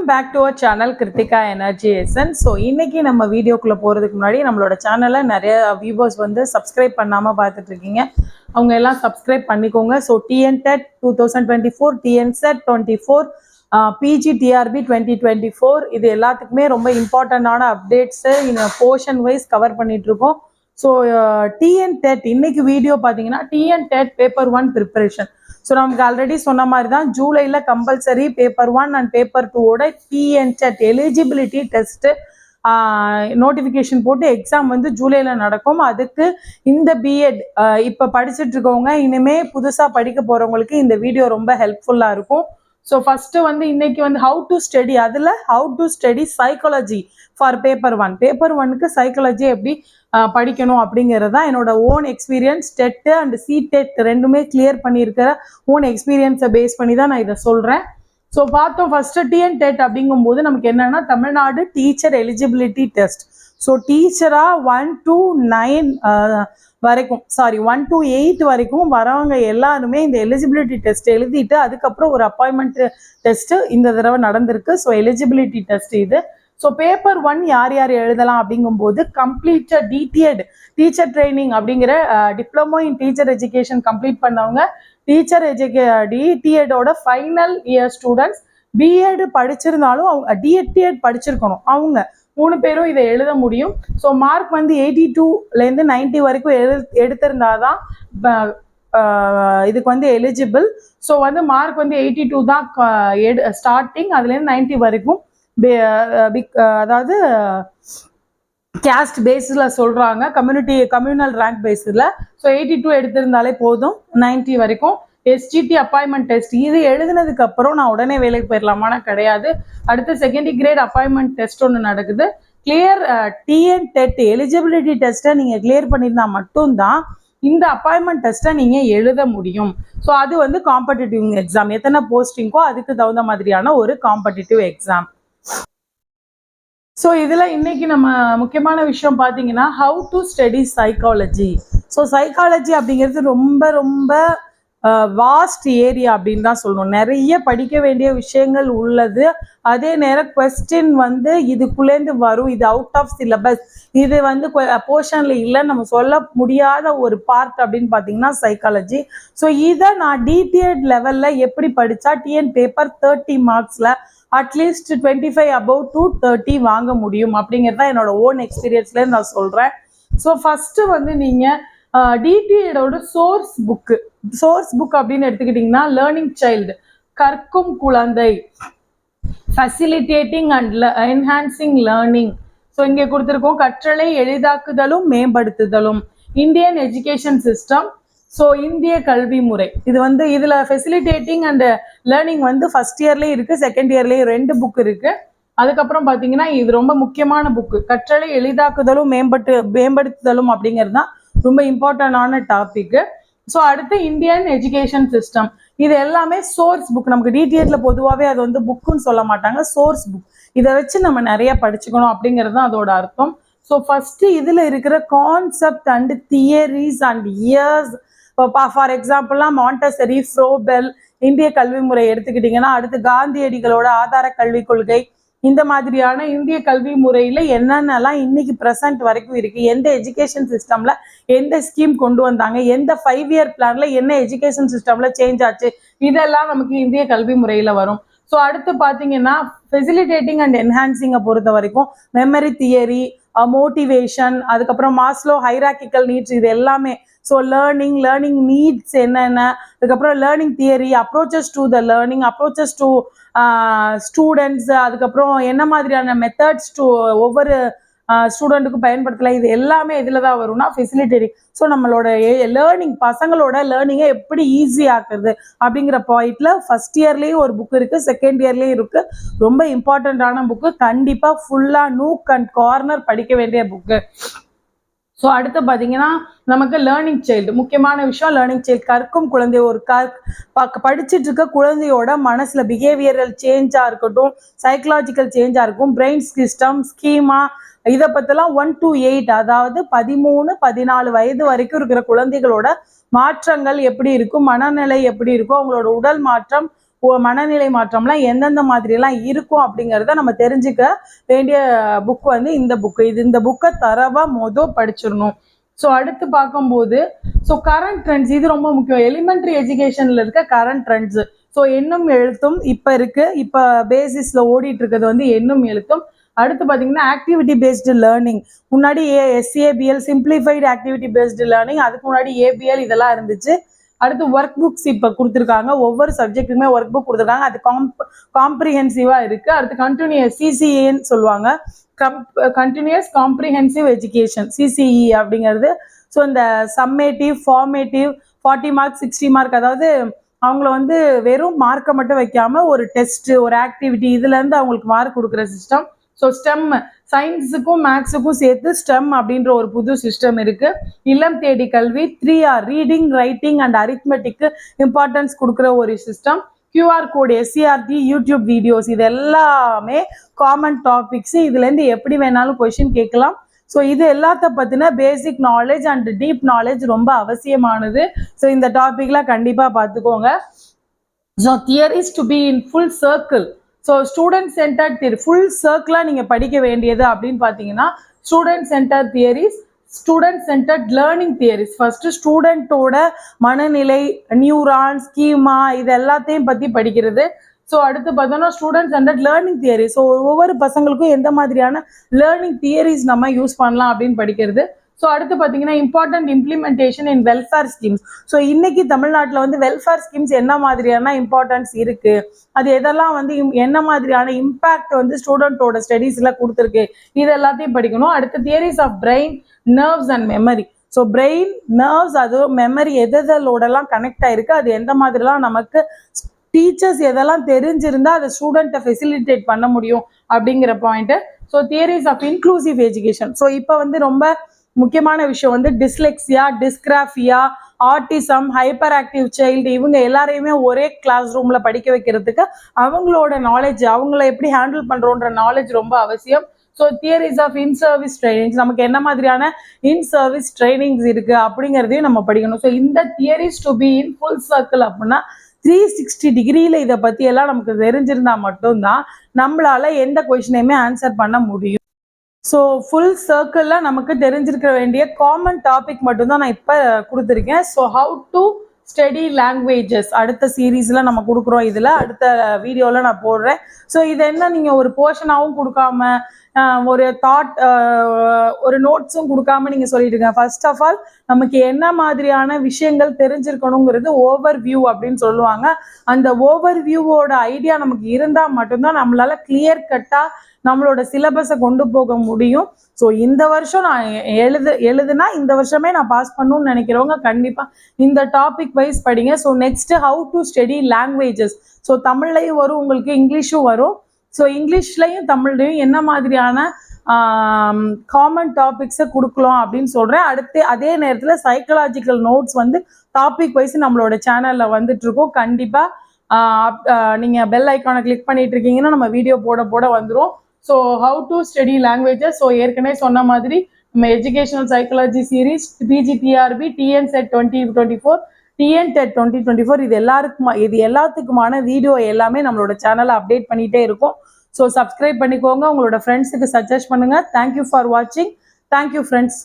Back to our channel Krithika energy essence. So இன்னைக்கு நம்ம வீடியோக்குள்ளே போகிறதுக்கு முன்னாடி நம்மளோட சேனலை நிறைய வியூவர்ஸ் வந்து சப்ஸ்கிரைப் பண்ணாமல் பார்த்துட்டு இருக்கீங்க. அவங்க எல்லாம் சப்ஸ்கிரைப் பண்ணிக்கோங்க. ஸோ டிஎன்டெட் 2024, டிஎன்செட் 24, பிஜிடிஆர்பி 2024 இது எல்லாத்துக்குமே ரொம்ப இம்பார்ட்டண்டான அப்டேட்ஸு இந்த போர்ஷன் வைஸ் கவர் பண்ணிட்டு இருக்கோம். ஸோ டிஎன்டெட் இன்னைக்கு வீடியோ பார்த்தீங்கன்னா டிஎன்டெட் பேப்பர் 1 ப்ரிப்பரேஷன். ஸோ நமக்கு ஆல்ரெடி சொன்ன மாதிரி தான் ஜூலையில் கம்பல்சரி பேப்பர் 1 அண்ட் பேப்பர் 2ஓட டிஎன்டெட் எலிஜிபிலிட்டி டெஸ்ட்டு நோட்டிஃபிகேஷன் போட்டு எக்ஸாம் வந்து ஜூலையில் நடக்கும். அதுக்கு இந்த பிஎட் இப்போ படிச்சுட்டு இருக்கவங்க இனிமேல் புதுசாக படிக்க போகிறவங்களுக்கு இந்த வீடியோ ரொம்ப ஹெல்ப்ஃபுல்லாக இருக்கும். ஸோ ஃபஸ்ட்டு வந்து இன்னைக்கு வந்து ஹவு டு ஸ்டடி, அதில் how to study psychology for paper 1. Paper 1க்கு சைக்காலஜி எப்படி படிக்கணும் அப்படிங்கிறது தான் என்னோட own experience. TET and CTET ரெண்டுமே கிளியர் பண்ணியிருக்கிற ஓன் எக்ஸ்பீரியன்ஸை பேஸ் பண்ணி தான் நான் இதை சொல்கிறேன். ஸோ பார்த்தோம் ஃபர்ஸ்ட் டிஎன்டெட் அப்படிங்கும்போது நமக்கு என்னன்னா Tamil Nadu teacher eligibility test. So டீச்சராக 1 to 9 வரைக்கும் 1 to 8 வரைக்கும் வரவங்க எல்லாருமே இந்த எலிஜிபிலிட்டி டெஸ்ட் எழுதிட்டு அதுக்கப்புறம் ஒரு அப்பாயின்மெண்ட் டெஸ்ட்டு இந்த தடவை நடந்திருக்கு. ஸோ எலிஜிபிலிட்டி டெஸ்ட் இது. ஸோ பேப்பர் 1 யார் யார் எழுதலாம் அப்படிங்கும்போது கம்ப்ளீட்டட் டிடிஎட் டீச்சர் ட்ரைனிங் அப்படிங்கிற diploma in teacher education complete பண்ணவங்க, டீச்சர் டிடிஎடோட ஃபைனல் இயர் ஸ்டூடெண்ட்ஸ், பிஎட் படிச்சிருந்தாலும் அவங்க டிடிஎட் படிச்சிருக்கணும், அவங்க 3 பேரும் இதை எழுத முடியும். ஸோ மார்க் வந்து 82லேருந்து 90 வரைக்கும் எடுத்திருந்தாதான் இதுக்கு வந்து எலிஜிபிள். ஸோ வந்து மார்க் வந்து 82 தான் ஸ்டார்டிங், அதுலேருந்து 90 வரைக்கும் அதாவது கேஸ்ட் பேஸில் சொல்கிறாங்க, கம்யூனல் ரேங்க் பேஸில். ஸோ 82 எடுத்திருந்தாலே போதும் 90 வரைக்கும். எஸ்ஜிடி அப்பாயின்மெண்ட் டெஸ்ட் இது எழுதுனதுக்கு அப்புறம் நான் உடனே வேலைக்கு போயிடலாமானா கிடையாது. அடுத்து செகண்டரி கிரேட் அப்பாயின்மெண்ட் டெஸ்ட் ஒன்று நடக்குது. கிளியர் டிஎன்டெட் எலிஜிபிலிட்டி டெஸ்ட்டை நீங்கள் கிளியர் பண்ணியிருந்தா மட்டும்தான் இந்த அப்பாயின்மெண்ட் டெஸ்ட்டை நீங்கள் எழுத முடியும். ஸோ அது வந்து காம்படிட்டிவ் எக்ஸாம், எத்தனை போஸ்டிங்கோ அதுக்கு தகுந்த மாதிரியான ஒரு காம்படிட்டிவ் எக்ஸாம். ஸோ இதில் இன்னைக்கு நம்ம முக்கியமான விஷயம் பார்த்தீங்கன்னா how to study psychology. So psychology அப்படிங்கிறது ரொம்ப ரொம்ப வாஸ்ட் ஏரியா அப்படின்னு தான் சொல்லணும். நிறைய படிக்க வேண்டிய விஷயங்கள் உள்ளது. அதே நேரம் கொஸ்டின் வந்து இதுக்குள்ளேருந்து வரும், இது அவுட் ஆஃப் சிலபஸ், இது வந்து போர்ஷனில் இல்லை நம்ம சொல்ல முடியாத ஒரு பார்ட் அப்படின்னு பார்த்தீங்கன்னா சைக்காலஜி. ஸோ இதை நான் டிடிஎட் லெவலில் எப்படி படித்தா டிஎன் பேப்பர் 30 மார்க்ஸில் அட்லீஸ்ட் 25 above to 30 வாங்க முடியும் அப்படிங்கிறது தான் என்னோட ஓன் எக்ஸ்பீரியன்ஸ்ல நான் சொல்கிறேன். ஸோ ஃபஸ்ட்டு வந்து நீங்கள் டிடிஎடோட சோர்ஸ் புக் அப்படின்னு எடுத்துக்கிட்டிங்கன்னா லேர்னிங் சைல்டு கற்கும் குழந்தை, facilitating and enhancing learning. So இங்கே கொடுத்துருக்கோம் கற்றலை எளிதாக்குதலும் மேம்படுத்துதலும், இந்தியன் எஜுகேஷன் சிஸ்டம், ஸோ இந்திய கல்வி முறை. இது வந்து இதில் ஃபெசிலிட்டேட்டிங் அண்ட் லேர்னிங் வந்து ஃபர்ஸ்ட் இயர்லேயும் இருக்குது, செகண்ட் இயர்லேயும் 2 புக் இருக்குது. அதுக்கப்புறம் பார்த்தீங்கன்னா இது ரொம்ப முக்கியமான புக்கு, கற்றலை எளிதாக்குதலும் மேம்படுத்துதலும் அப்படிங்கிறது தான் ரொம்ப இம்பார்ட்டண்டான டாபிக்கு. ஸோ அடுத்து இந்தியன் எஜுகேஷன் சிஸ்டம், இது எல்லாமே சோர்ஸ் புக். நமக்கு டிடிஎட்ல பொதுவாகவே அது வந்து புக்குன்னு சொல்ல மாட்டாங்க, சோர்ஸ் புக். இதை வச்சு நம்ம நிறைய படிச்சுக்கணும் அப்படிங்கிறது தான் அதோட அர்த்தம். ஸோ ஃபஸ்ட்டு இதில் இருக்கிற concept and theories and years, for எக்ஸாம்பிள்லாம் மாண்டசரி, ஃப்ரோபெல், இந்திய கல்வி முறை எடுத்துக்கிட்டிங்கன்னா அடுத்து காந்தியடிகளோட ஆதார கல்விக் கொள்கை, இந்த மாதிரியான இந்திய கல்வி முறையில் என்னென்னலாம் இன்னைக்கு ப்ரெசன்ட் வரைக்கும் இருக்குது, எந்த எஜுகேஷன் சிஸ்டமில் எந்த ஸ்கீம் கொண்டு வந்தாங்க, எந்த 5 இயர் பிளானில் என்ன எஜுகேஷன் சிஸ்டமில் சேஞ்ச் ஆச்சு, இதெல்லாம் நமக்கு இந்திய கல்வி முறையில் வரும். ஸோ அடுத்து பார்த்தீங்கன்னா ஃபெசிலிட்டேட்டிங் அண்ட் என்ஹான்சிங்கை பொறுத்த வரைக்கும் மெமரி தியரி, மோட்டிவேஷன், அதுக்கப்புறம் மாஸ்லோ ஹைரார்கிக்கல் நீட்ஸ், இது எல்லாமே. ஸோ லேர்னிங் நீட்ஸ் என்னென்ன, அதுக்கப்புறம் learning theory, approaches to the learning, approaches to students, அதுக்கப்புறம் என்ன மாதிரியான மெத்தட்ஸ் டு ஒவ்வொரு ஸ்டூடெண்ட்டுக்கும் பயன்படுத்தலாம், இது எல்லாமே இதில் தான் வரும்னா ஃபெசிலிட்டேட்டிங். ஸோ நம்மளோட பசங்களோட லேர்னிங்கை எப்படி ஈஸி ஆக்குறது அப்படிங்கிற பாயிண்ட்ல ஃபர்ஸ்ட் இயர்லேயும் ஒரு புக் இருக்குது, செகண்ட் இயர்லேயும் இருக்குது. ரொம்ப இம்பார்ட்டண்ட்டான புக்கு, கண்டிப்பாக ஃபுல்லாக நூக் அண்ட் கார்னர் படிக்க வேண்டிய புக்கு. ஸோ அடுத்து பார்த்தீங்கன்னா நமக்கு லேர்னிங் சைல்டு, முக்கியமான விஷயம் லேர்னிங் சைல்டு, கற்கும் குழந்தை. ஒரு படிச்சுட்டு இருக்க குழந்தையோட மனசில் பிஹேவியரல் சேஞ்சாக இருக்கட்டும், சைக்கலாஜிக்கல் சேஞ்சாக இருக்கும், பிரெயின் சிஸ்டம், ஸ்கீமா, இதை பற்றிலாம் 1 to 8, அதாவது 13-14 வயது வரைக்கும் இருக்கிற குழந்தைகளோட மாற்றங்கள் எப்படி இருக்கும், மனநிலை எப்படி இருக்கும், அவங்களோட உடல் மாற்றம், மனநிலை மாற்றம்லாம் எந்தெந்த மாதிரிலாம் இருக்கும் அப்படிங்கிறத நம்ம தெரிஞ்சுக்க வேண்டிய புக் வந்து இந்த புக்கு. இந்த புக்கை தரவாக படிச்சிடணும். ஸோ அடுத்து பார்க்கும்போது ஸோ கரண்ட் ட்ரெண்ட்ஸ், இது ரொம்ப முக்கியம். எலிமெண்ட்ரி எஜுகேஷனில் இருக்க கரண்ட் ட்ரெண்ட்ஸு. ஸோ எண்ணும் எழுத்தும் இப்போ இருக்குது, இப்போ பேசிஸில் ஓடிட்டு இருக்கிறது வந்து எண்ணும் எழுத்தும். அடுத்து பார்த்தீங்கன்னா ஆக்டிவிட்டி பேஸ்டு லேர்னிங். முன்னாடி SABL simplified activity based learning, அதுக்கு முன்னாடி ABL இதெல்லாம் இருந்துச்சு. அடுத்து ஒர்க் புக்ஸ் இப்போ கொடுத்துருக்காங்க, ஒவ்வொரு சப்ஜெக்ட்டுக்குமே ஒர்க் புக் கொடுத்துருக்காங்க, அது காம்ப்ரிஹென்சிவாக இருக்குது. அடுத்து கண்டினியூஸ் CCEன்னு சொல்லுவாங்க, கண்டினியூஸ் காம்ப்ரிஹென்சிவ் எஜுகேஷன் CCE அப்படிங்கிறது. ஸோ இந்த சம்மேட்டிவ், ஃபார்மேட்டிவ், 40 மார்க் 60 மார்க், அதாவது அவங்கள வந்து வெறும் மார்க்கை மட்டும் வைக்காம ஒரு டெஸ்ட், ஒரு ஆக்டிவிட்டி, இதுலேருந்து அவங்களுக்கு மார்க் கொடுக்குற சிஸ்டம். ஸோ ஸ்டெம், சயின்ஸுக்கும் மேக்ஸுக்கும் சேர்த்து ஸ்டெம் அப்படின்ற ஒரு புது சிஸ்டம் இருக்கு. இல்லம் தேடி கல்வி 3R, ரீடிங், ரைட்டிங் அண்ட் அரித்மெட்டிக்கு இம்பார்ட்டன்ஸ் கொடுக்குற ஒரு system. QR code, SCRT, YouTube videos, இது எல்லாமே காமன் டாபிக்ஸ். இதுலேருந்து எப்படி வேணாலும் கொஷின் கேட்கலாம். ஸோ இது எல்லாத்த பற்றின basic knowledge and deep knowledge ரொம்ப அவசியமானது. ஸோ இந்த டாபிக்லாம் கண்டிப்பாக பார்த்துக்கோங்க. So theories to be in full circle. So student centred theory full சர்க்கிளாக நீங்கள் படிக்க வேண்டியது அப்படின்னு பார்த்தீங்கன்னா student centre theories, student centred learning theories. First ஸ்டூடெண்ட்டோட மனநிலை, நியூரான், ஸ்கீமா, இது எல்லாத்தையும் பற்றி படிக்கிறது. ஸோ அடுத்து பார்த்தோம்னா student centred learning theory. So ஒவ்வொரு பசங்களுக்கும் எந்த மாதிரியான லேர்னிங் தியரிஸ் நம்ம யூஸ் பண்ணலாம் அப்படின்னு படிக்கிறது. ஸோ அடுத்து பார்த்தீங்கன்னா இம்பார்ட்டன்ட் இம்ப்ளிமெண்டேஷன் இன் வெல்ஃபேர் ஸ்கீம்ஸ். ஸோ இன்னைக்கு தமிழ்நாட்டில் வந்து வெல்ஃபேர் ஸ்கீம்ஸ் என்ன மாதிரியான இம்பார்ட்டன்ஸ் இருக்கு, அது எதெல்லாம் வந்து என்ன மாதிரியான இம்பேக்ட் வந்து ஸ்டூடெண்ட்டோட ஸ்டடீஸ்ல கொடுத்துருக்கு, இது எல்லாத்தையும் படிக்கணும். அடுத்து theories of brain, nerves and memory. So brain, nerves, அது மெமரி எதெல்லாம் கனெக்ட் ஆயிருக்கு, அது எந்த மாதிரிலாம் நமக்கு டீச்சர்ஸ் எதெல்லாம் தெரிஞ்சிருந்தா அதை ஸ்டூடெண்ட்டை ஃபெசிலிட்டேட் பண்ண முடியும் அப்படிங்கிற point. So theories of inclusive education. So இப்போ வந்து ரொம்ப முக்கியமான விஷயம் வந்து dyslexia, dysgraphia, autism, hyperactive child, இவங்க எல்லாரையுமே ஒரே கிளாஸ் ரூம்ல படிக்க வைக்கிறதுக்கு அவங்களோட நாலேஜ், அவங்கள எப்படி ஹேண்டில் பண்றோன்ற நாலேஜ் ரொம்ப அவசியம். So theories of in service trainings, நமக்கு என்ன மாதிரியான இன் சர்வீஸ் ட்ரைனிங்ஸ் இருக்கு அப்படிங்கிறதையும் நம்ம படிக்கணும். ஸோ இந்த theories to be in full circle அப்படின்னா 360 டிகிரியில் இதை பற்றி எல்லாம் நமக்கு தெரிஞ்சிருந்தா மட்டும்தான் நம்மளால எந்த கொஷினையுமே ஆன்சர் பண்ண முடியும். ஸோ ஃபுல் சர்க்கிளில் நமக்கு தெரிஞ்சிருக்க வேண்டிய காமன் டாபிக் மட்டும்தான் நான் இப்போ கொடுத்துருக்கேன். So how to study languages அடுத்த சீரீஸில் நம்ம கொடுக்குறோம், இதில் அடுத்த வீடியோவில் நான் போடுறேன். ஸோ இது என்ன, நீங்கள் ஒரு போர்ஷனாகவும் கொடுக்காம ஒரு தாட், ஒரு நோட்ஸும் கொடுக்காம நீங்கள் சொல்லிட்டு இருக்கேன். ஃபர்ஸ்ட் ஆஃப் ஆல் நமக்கு என்ன மாதிரியான விஷயங்கள் தெரிஞ்சிருக்கணுங்கிறது ஓவர் வியூ அப்படின்னு சொல்லுவாங்க. அந்த ஓவர் வியூவோட ஐடியா நமக்கு இருந்தால் மட்டும்தான் நம்மளால கிளியர் கட்டாக நம்மளோட சிலபஸை கொண்டு போக முடியும். ஸோ இந்த வருஷம் நான் எழுதுனா இந்த வருஷமே நான் பாஸ் பண்ணணும்னு நினைக்கிறவங்க கண்டிப்பாக இந்த டாபிக் வைஸ் படிங்க. So next how to study languages. So தமிழ்லையும் வரும், உங்களுக்கு இங்கிலீஷும் வரும். ஸோ இங்கிலீஷ்லையும் தமிழ்லையும் என்ன மாதிரியான காமன் டாபிக்ஸை கொடுக்கலாம் அப்படின்னு சொல்கிறேன். அடுத்து அதே நேரத்தில் சைக்கலாஜிக்கல் நோட்ஸ் வந்து டாபிக் வைஸ் நம்மளோட சேனலில் வந்துட்டு இருக்கோம். கண்டிப்பாக நீங்கள் பெல் ஐக்கானை கிளிக் பண்ணிட்டு இருக்கீங்கன்னா நம்ம வீடியோ போட வந்துடும். So how to study languages. So ஏற்கனவே சொன்ன மாதிரி நம்ம educational psychology series, PGTRB, TNSET 2024, TNTET 2024, இது எல்லாத்துக்குமான வீடியோ எல்லாமே நம்மளோட சேனலை அப்டேட் பண்ணிகிட்டே இருக்கும். ஸோ சப்ஸ்கிரைப் பண்ணிக்கோங்க, உங்களோட ஃப்ரெண்ட்ஸுக்கு சஜஸ்ட் பண்ணுங்கள். தேங்க்யூ ஃபார் வாட்சிங். Thank you friends.